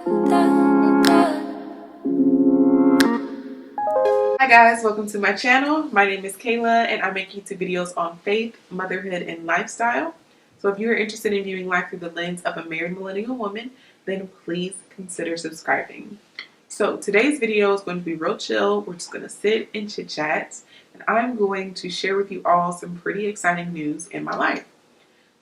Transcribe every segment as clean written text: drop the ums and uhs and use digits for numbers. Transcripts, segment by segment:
Hi guys, welcome to my channel. My name is Kayla and I make YouTube videos on faith, motherhood, and lifestyle. So if you're interested in viewing life through the lens of a married millennial woman, then please consider subscribing. So today's video is going to be real chill. We're just going to sit and chit chat, and I'm going to share with you all some pretty exciting news in my life.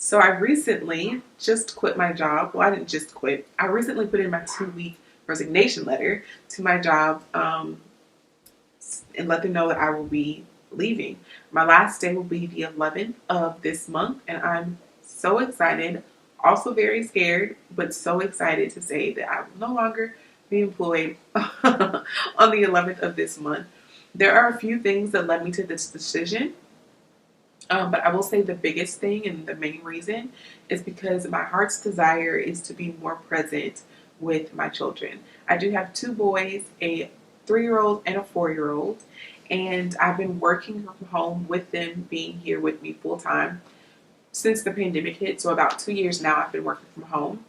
So I recently just quit my job. Well, I didn't just quit. I recently put in my 2-week resignation letter to my job and let them know that I will be leaving. My last day will be the 11th of this month, and I'm so excited, also very scared, but so excited to say that I will no longer be employed on the 11th of this month. There are a few things that led me to this decision. But I will say the biggest thing and the main reason is because my heart's desire is to be more present with my children. I do have 2 boys, a 3-year-old and a 4-year-old, and I've been working from home with them being here with me full time since the pandemic hit. So about 2 years now I've been working from home,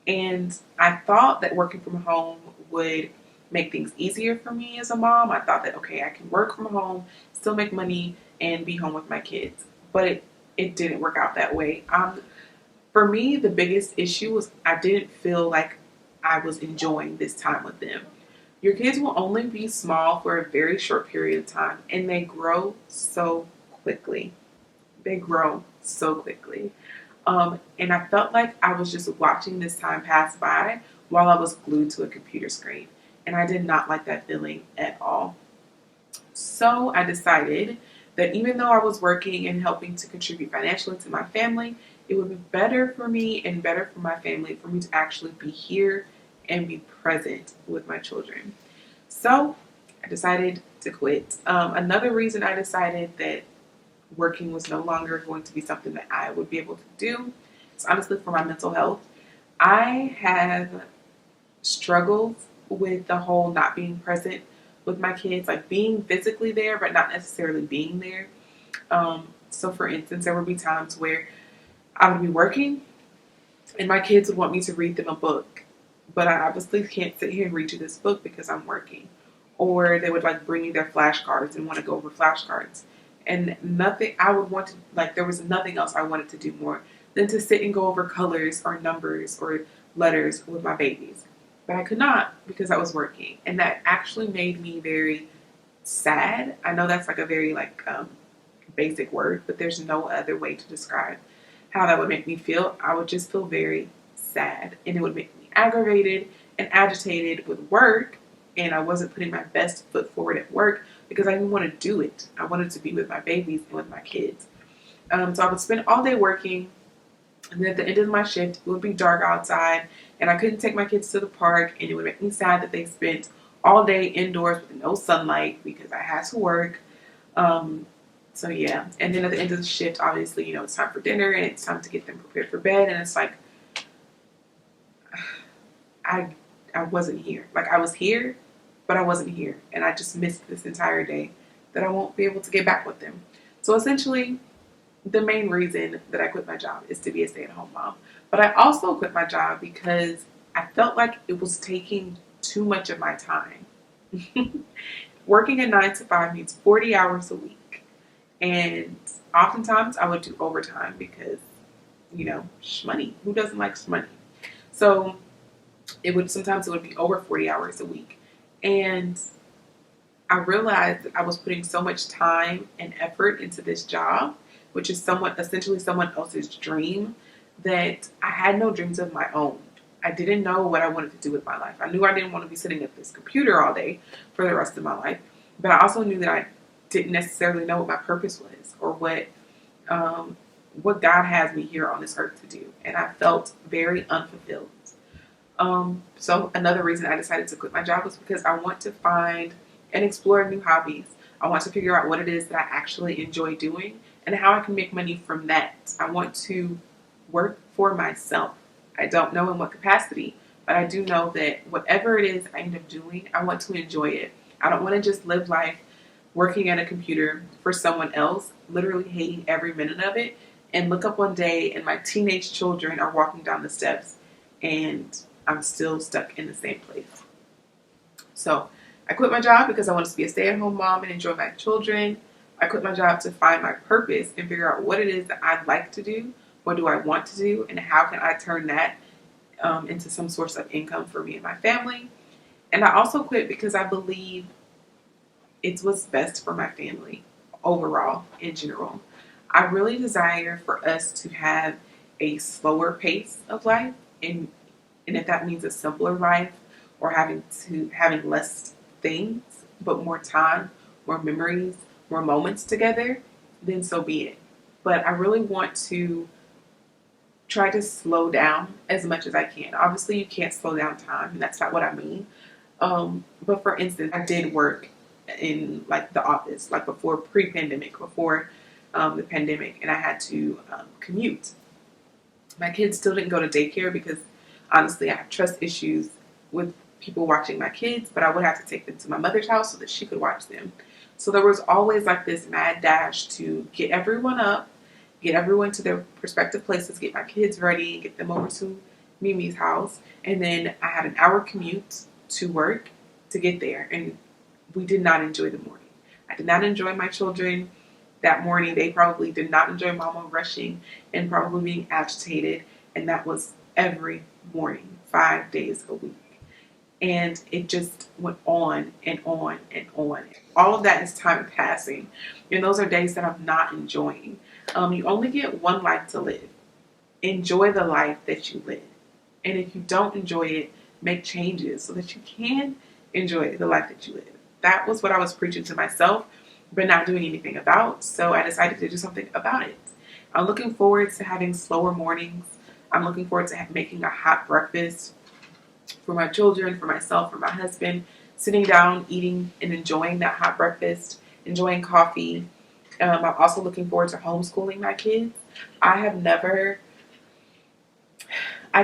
and I thought that working from home would make things easier for me as a mom. I thought that, okay, I can work from home, still make money, and be home with my kids. But it didn't work out that way. For me, the biggest issue was I didn't feel like I was enjoying this time with them. Your kids will only be small for a very short period of time, and they grow so quickly. They grow so quickly. And I felt like I was just watching this time pass by while I was glued to a computer screen. And I did not like that feeling at all. So I decided that even though I was working and helping to contribute financially to my family, it would be better for me and better for my family for me to actually be here and be present with my children. So I decided to quit. Another reason I decided that working was no longer going to be something that I would be able to do is honestly for my mental health. I have struggled with the whole not being present with my kids, like being physically there, but not necessarily being there. So for instance, there would be times where I would be working and my kids would want me to read them a book, but I obviously can't sit here and read you this book because I'm working. Or they would like bring me their flashcards and want to go over flashcards. And nothing, I would want to, like, there was nothing else I wanted to do more than to sit and go over colors or numbers or letters with my babies. But I could not because I was working. And that actually made me very sad. I know that's like a very basic word, but there's no other way to describe how that would make me feel. I would just feel very sad, and it would make me aggravated and agitated with work, and I wasn't putting my best foot forward at work because I didn't want to do it. I wanted to be with my babies and with my kids. So I would spend all day working, and then at the end of my shift, it would be dark outside, and I couldn't take my kids to the park, and it would make me sad that they spent all day indoors with no sunlight because I had to work. So yeah, and then at the end of the shift, obviously, it's time for dinner and it's time to get them prepared for bed, and it's like I wasn't here. Like I was here, but I wasn't here, and I just missed this entire day that I won't be able to get back with them. So essentially, the main reason that I quit my job is to be a stay-at-home mom. But I also quit my job because I felt like it was taking too much of my time. Working a 9 to 5 means 40 hours a week. And oftentimes I would do overtime because, shmoney. Who doesn't like shmoney? So sometimes it would be over 40 hours a week. And I realized that I was putting so much time and effort into this job, which is essentially someone else's dream, that I had no dreams of my own. I didn't know what I wanted to do with my life. I knew I didn't want to be sitting at this computer all day for the rest of my life, but I also knew that I didn't necessarily know what my purpose was or what God has me here on this earth to do, and I felt very unfulfilled. So another reason I decided to quit my job was because I want to find and explore new hobbies. I want to figure out what it is that I actually enjoy doing and how I can make money from that. I want to work for myself. I don't know in what capacity, but I do know that whatever it is I end up doing, I want to enjoy it. I don't want to just live life working at a computer for someone else, literally hating every minute of it, and look up one day and my teenage children are walking down the steps and I'm still stuck in the same place. So I quit my job because I wanted to be a stay-at-home mom and enjoy my children. I quit my job to find my purpose and figure out what it is that I'd like to do, what do I want to do, and how can I turn that into some source of income for me and my family. And I also quit because I believe it's what's best for my family overall, in general. I really desire for us to have a slower pace of life, and if that means a simpler life or having less things but more time, more memories, more moments together, then so be it. But I really want to try to slow down as much as I can. Obviously, you can't slow down time, and that's not what I mean. But for instance, I did work in like the office, like before pre-pandemic, before the pandemic, and I had to commute. My kids still didn't go to daycare because honestly, I have trust issues with people watching my kids, but I would have to take them to my mother's house so that she could watch them. So there was always like this mad dash to get everyone up, get everyone to their prospective places, get my kids ready, get them over to Mimi's house. And then I had an hour commute to work to get there. And we did not enjoy the morning. I did not enjoy my children that morning. They probably did not enjoy mama rushing and probably being agitated. And that was every morning, 5 days a week. And it just went on and on and on. All of that is time passing. And those are days that I'm not enjoying. You only get one life to live. Enjoy the life that you live. And if you don't enjoy it, make changes so that you can enjoy the life that you live. That was what I was preaching to myself, but not doing anything about. So I decided to do something about it. I'm looking forward to having slower mornings. I'm looking forward to making a hot breakfast for my children, for myself, for my husband, sitting down, eating and enjoying that hot breakfast, enjoying coffee. I'm also looking forward to homeschooling my kids. I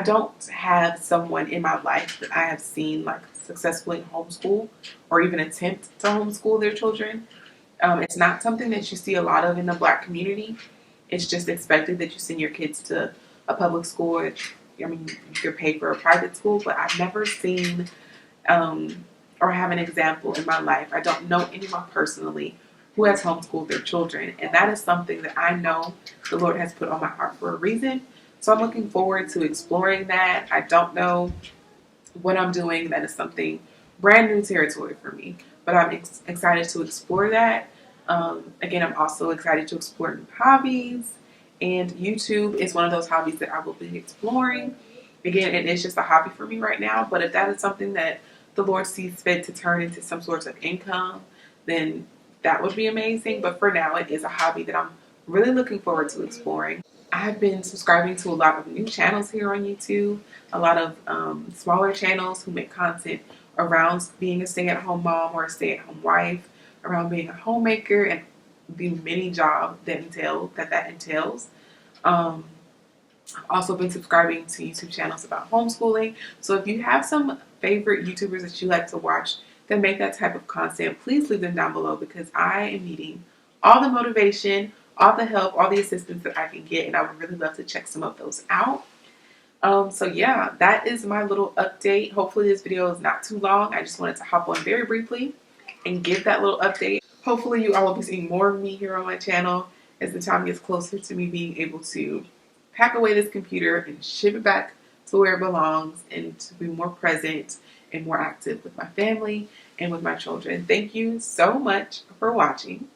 don't have someone in my life that I have seen like successfully homeschool or even attempt to homeschool their children. It's not something that you see a lot of in the Black community. It's just expected that you send your kids to a public school. I mean, you could pay for a private school, but I've never seen or have an example in my life. I don't know anyone personally who has homeschooled their children, and that is something that I know the Lord has put on my heart for a reason. So I'm looking forward to exploring that. I don't know what I'm doing. That is something brand new territory for me, but I'm excited to explore that. Again, I'm also excited to explore new hobbies, and YouTube is one of those hobbies that I will be exploring. Again, it is just a hobby for me right now, but if that is something that the Lord sees fit to turn into some sorts of income, then that would be amazing. But for now, it is a hobby that I'm really looking forward to exploring. I have been subscribing to a lot of new channels here on YouTube, a lot of smaller channels who make content around being a stay-at-home mom or a stay-at-home wife, around being a homemaker and the many jobs that entails. I've also been subscribing to YouTube channels about homeschooling. So if you have some favorite YouTubers that you like to watch that make that type of content, please leave them down below because I am needing all the motivation, all the help, all the assistance that I can get, and I would really love to check some of those out. So yeah, that is my little update. Hopefully this video is not too long. I just wanted to hop on very briefly and give that little update. Hopefully you all will be seeing more of me here on my channel as the time gets closer to me being able to pack away this computer and ship it back to where it belongs and to be more present and more active with my family and with my children. Thank you so much for watching.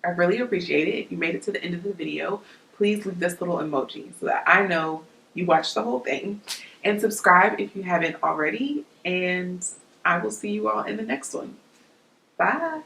I really appreciate it. If you made it to the end of the video, please leave this little emoji so that I know you watched the whole thing. And subscribe if you haven't already. And I will see you all in the next one. Bye.